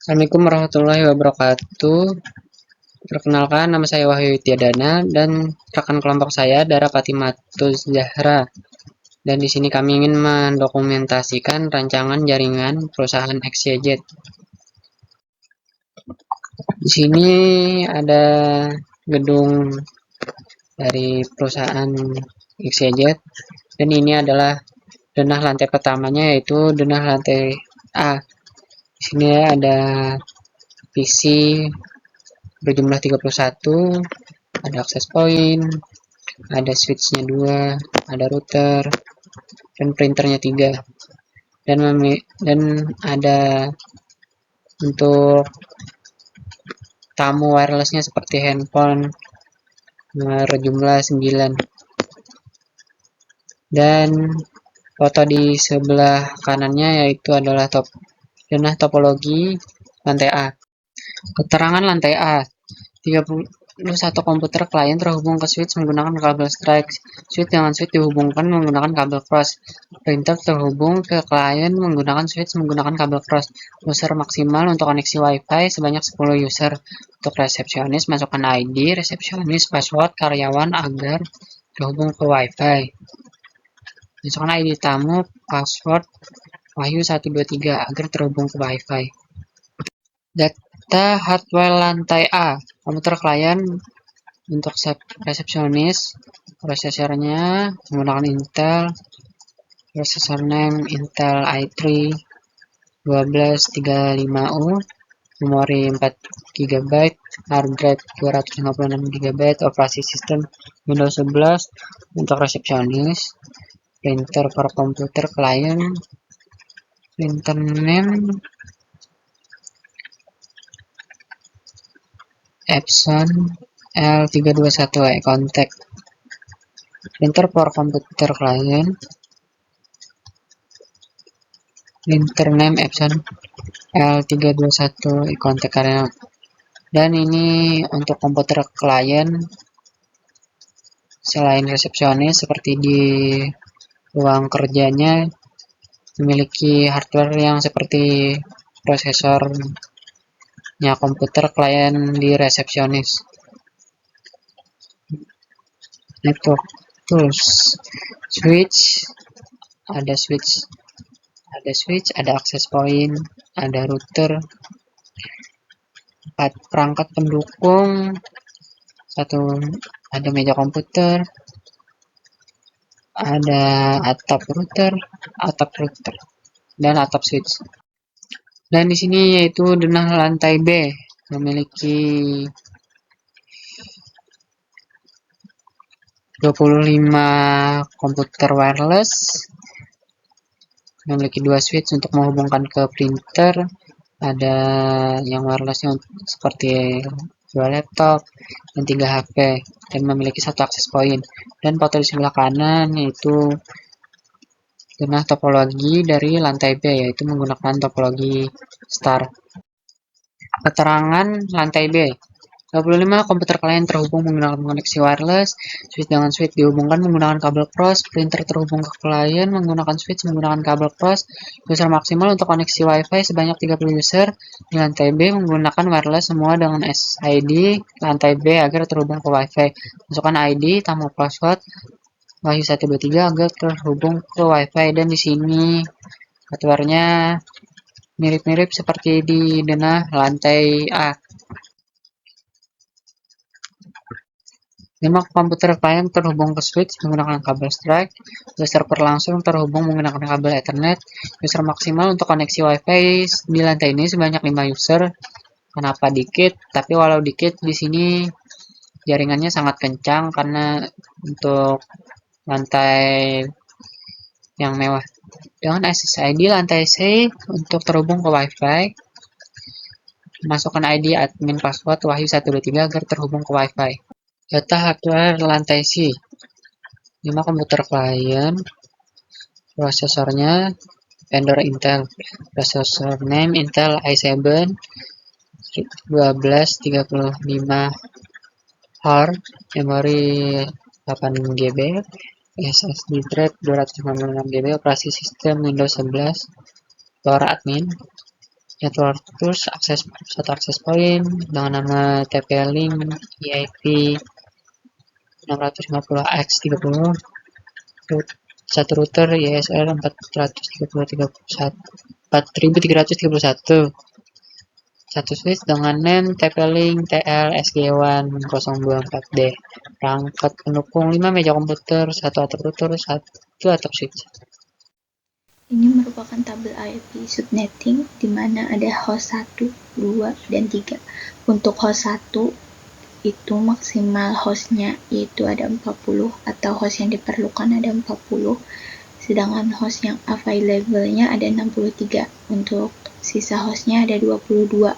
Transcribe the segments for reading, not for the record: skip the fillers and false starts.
Assalamualaikum warahmatullahi wabarakatuh. Perkenalkan, nama saya Wahyu Tiadana dan rekan kelompok saya Dara Patimatus Zahra. Dan di sini kami ingin mendokumentasikan rancangan jaringan perusahaan XYZ. Di sini ada gedung dari perusahaan XYZ dan ini adalah denah lantai pertamanya, yaitu denah lantai A. Di sini ada PC berjumlah 31, ada access point, ada switchnya 2, ada router, dan printernya 3, dan ada untuk tamu wirelessnya seperti handphone berjumlah 9. Dan foto di sebelah kanannya yaitu adalah denah topologi lantai A. Keterangan lantai A: 31 komputer klien terhubung ke switch menggunakan kabel strike. Switch dengan switch dihubungkan menggunakan kabel cross. Printer terhubung ke klien menggunakan switch menggunakan kabel cross. User maksimal untuk koneksi Wi-Fi sebanyak 10 user. Untuk resepsionis, masukkan ID resepsionis, password karyawan agar terhubung ke Wi-Fi. Masukkan ID tamu, password Wahyu123 agar terhubung ke Wi-Fi. Data hardware lantai A. Komputer klien untuk resepsionis, prosesornya menggunakan Intel, processor name Intel i3 1235U, memori 4 GB, hard drive 256 GB, operasi sistem Windows 11. Untuk resepsionis, printer per komputer klien, printer name Epson L321E kontak. Printer per komputer klien, printer name Epson L321E kontak karena. Dan ini untuk komputer klien selain resepsionis, seperti di ruang kerjanya memiliki hardware yang seperti prosesornya komputer klien di resepsionis. Network tools, switch, ada access point, ada router, 4 perangkat pendukung, ada meja komputer, ada atap router, dan atap switch. Dan di sini yaitu denah lantai B memiliki 25 komputer wireless, memiliki 2 switch untuk menghubungkan ke printer, ada yang wirelessnya seperti 2 laptop dan 3 HP, dan memiliki 1 access point. Dan foto di sebelah kanan yaitu denah topologi dari lantai B, yaitu menggunakan topologi star. Keterangan lantai B: 25 komputer klien terhubung menggunakan koneksi wireless, switch dengan switch dihubungkan menggunakan kabel cross, printer terhubung ke klien menggunakan switch menggunakan kabel cross. User maksimal untuk koneksi Wi-Fi sebanyak 30 user. Di lantai B menggunakan wireless semua dengan SID lantai B agar terhubung ke Wi-Fi. Masukkan ID, tambah password Wahyu123 agar terhubung ke Wi-Fi. Dan di sini hardware-nya mirip-mirip seperti di denah lantai A. 5 komputer klien terhubung ke switch menggunakan kabel strike. Server langsung terhubung menggunakan kabel Ethernet. User maksimal untuk koneksi Wi-Fi di lantai ini sebanyak 5 user. Kenapa dikit? Tapi walau dikit, di sini jaringannya sangat kencang karena untuk lantai yang mewah. Dengan SSID lantai C untuk terhubung ke Wi-Fi. Masukkan ID admin password Wahyu123 agar terhubung ke Wi-Fi. Data hardware lantai C: 5 komputer klien, prosesornya vendor Intel, processor name Intel i7 1235 hard, memori 8 GB, SSD drive 256 GB, operasi sistem Windows 11, core admin, Network tools satu akses point dengan nama TP-Link IP 650x30, satu router ISR 4331, satu switch dengan NAND TP-Link TL SG1 024D, perangkat pendukung 5 meja komputer, 1 atap router, 1 atap switch. Ini merupakan tabel IP subnetting di mana ada host 1, 2, dan 3. Untuk host 1 itu maksimal hostnya yaitu ada 40 atau host yang diperlukan ada 40, sedangkan host yang available-nya ada 63. Untuk sisa hostnya ada 22.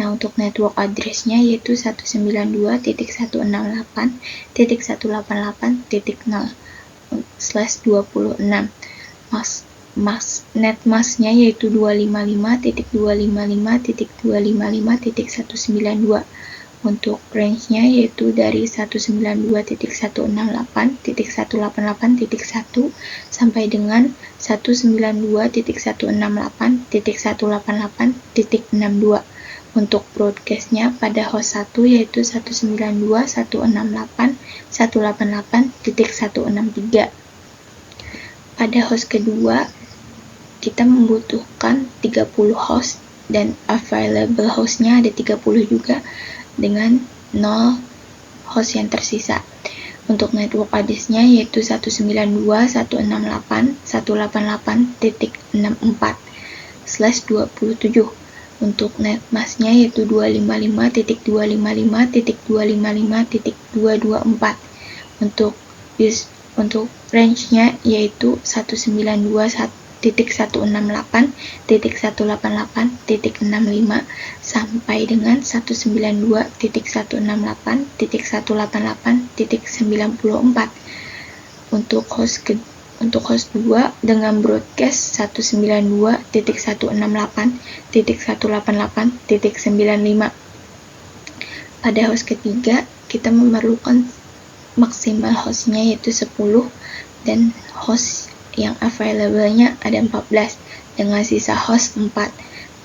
Nah, untuk network address-nya yaitu 192.168.188.0/26. Net mask-nya yaitu 255.255.255.192. Untuk range-nya yaitu dari 192.168.188.1 sampai dengan 192.168.188.62. Untuk broadcast-nya pada host 1 yaitu 192.168.188.163. Pada host kedua, kita membutuhkan 30 host dan available hostnya ada 30 juga dengan 0 host yang tersisa. Untuk network address-nya yaitu 192.168.64/27. Untuk net mask-nya yaitu 255.255.255.224. Untuk range-nya yaitu 192.168.188.65 sampai dengan 192.168.188.94. Untuk host 2 dengan broadcast 192.168.188.95. Pada host ketiga, kita memerlukan maksimal hostnya yaitu 10 dan host yang available-nya ada 14 dengan sisa host 4.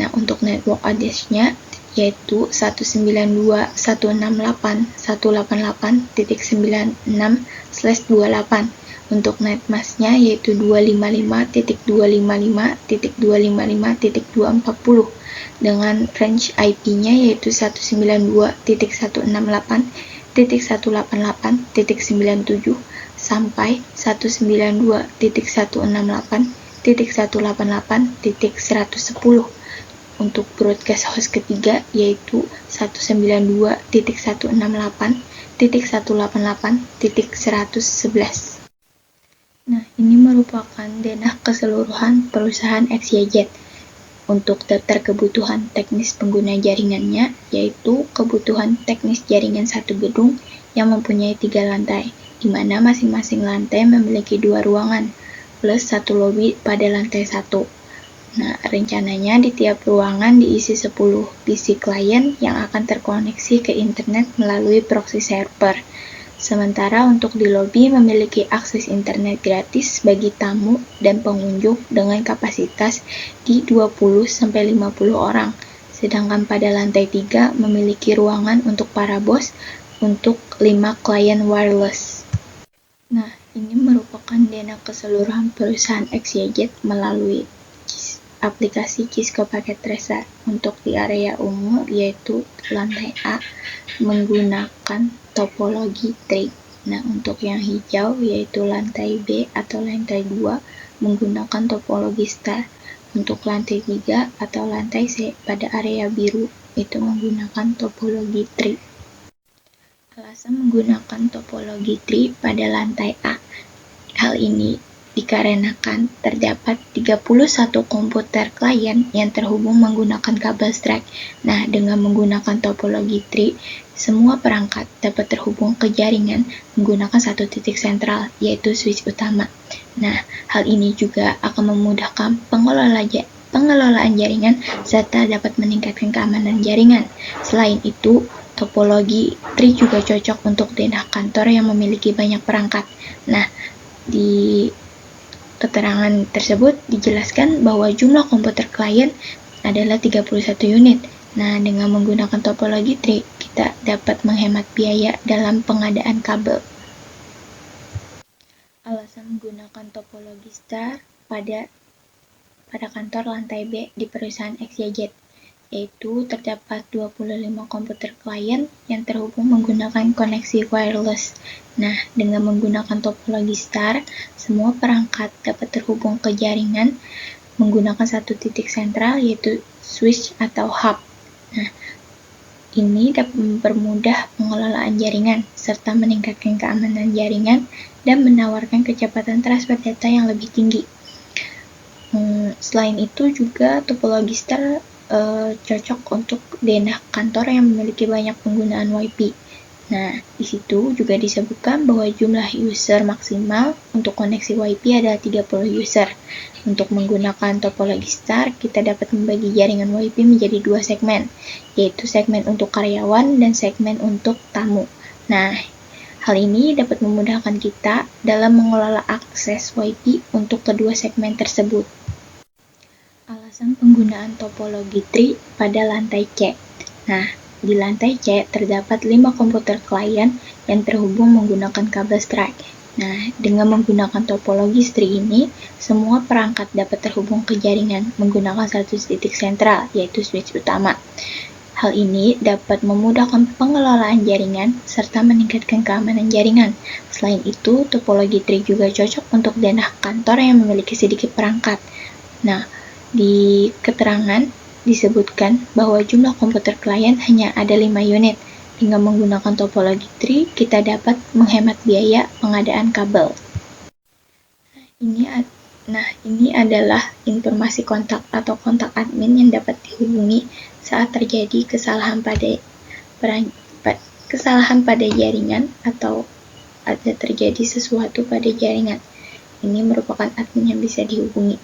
Nah, untuk network address-nya yaitu 192.168.188.96/28. Untuk net mask-nya yaitu 255.255.255.240 dengan range IP-nya yaitu 192.168.188.97 sampai 192.168.188.110. Untuk broadcast host ketiga yaitu 192.168.188.111. Nah, ini merupakan denah keseluruhan perusahaan XYZ. Untuk daftar kebutuhan teknis pengguna jaringannya, yaitu kebutuhan teknis jaringan satu gedung yang mempunyai 3 lantai, di mana masing-masing lantai memiliki 2 ruangan, plus 1 lobi pada lantai 1. Nah, rencananya di tiap ruangan diisi 10 PC klien yang akan terkoneksi ke internet melalui proxy server. Sementara untuk di lobi memiliki akses internet gratis bagi tamu dan pengunjung dengan kapasitas di 20-50 orang. Sedangkan pada lantai 3 memiliki ruangan untuk para bos untuk 5 klien wireless. Nah, ini merupakan denah keseluruhan perusahaan XYZ melalui aplikasi Cisco Packet Tracer. Untuk di area umum yaitu lantai A menggunakan topologi tree. Nah, untuk yang hijau yaitu lantai B atau lantai 2 menggunakan topologi star. Untuk lantai 3 atau lantai C pada area biru itu menggunakan topologi tree. Alasan menggunakan topologi tree pada lantai A, hal ini dikarenakan terdapat 31 komputer klien yang terhubung menggunakan kabel strike. Nah, dengan menggunakan topologi tree, semua perangkat dapat terhubung ke jaringan menggunakan satu titik sentral, yaitu switch utama. Nah, hal ini juga akan memudahkan pengelolaan jaringan serta dapat meningkatkan keamanan jaringan. Selain itu, topologi tree juga cocok untuk denah kantor yang memiliki banyak perangkat. Nah, di keterangan tersebut dijelaskan bahwa jumlah komputer klien adalah 31 unit. Nah, dengan menggunakan topologi tree, kita dapat menghemat biaya dalam pengadaan kabel. Alasan menggunakan topologi star pada kantor lantai B di perusahaan XYZ, yaitu terdapat 25 komputer klien yang terhubung menggunakan koneksi wireless. Nah, dengan menggunakan topologi star, semua perangkat dapat terhubung ke jaringan menggunakan satu titik sentral, yaitu switch atau hub. Nah, ini dapat mempermudah pengelolaan jaringan, serta meningkatkan keamanan jaringan dan menawarkan kecepatan transfer data yang lebih tinggi. Selain itu juga topologi star cocok untuk denah kantor yang memiliki banyak penggunaan WiFi. Nah, di situ juga disebutkan bahwa jumlah user maksimal untuk koneksi WiFi adalah 30 user. Untuk menggunakan topologi star, kita dapat membagi jaringan WiFi menjadi dua segmen, yaitu segmen untuk karyawan dan segmen untuk tamu. Nah, hal ini dapat memudahkan kita dalam mengelola akses WiFi untuk kedua segmen tersebut. Alasan penggunaan topologi tree pada lantai C. Nah, di lantai C terdapat 5 komputer klien yang terhubung menggunakan kabel strike. Nah, dengan menggunakan topologi tree ini, semua perangkat dapat terhubung ke jaringan menggunakan satu titik sentral, yaitu switch utama. Hal ini dapat memudahkan pengelolaan jaringan serta meningkatkan keamanan jaringan. Selain itu, topologi tree juga cocok untuk denah kantor yang memiliki sedikit perangkat. Nah, di keterangan disebutkan bahwa jumlah komputer klien hanya ada 5 unit. Dengan menggunakan topologi tree, kita dapat menghemat biaya pengadaan kabel. Ini adalah informasi kontak atau kontak admin yang dapat dihubungi saat terjadi kesalahan pada jaringan atau ada terjadi sesuatu pada jaringan. Ini merupakan admin yang bisa dihubungi.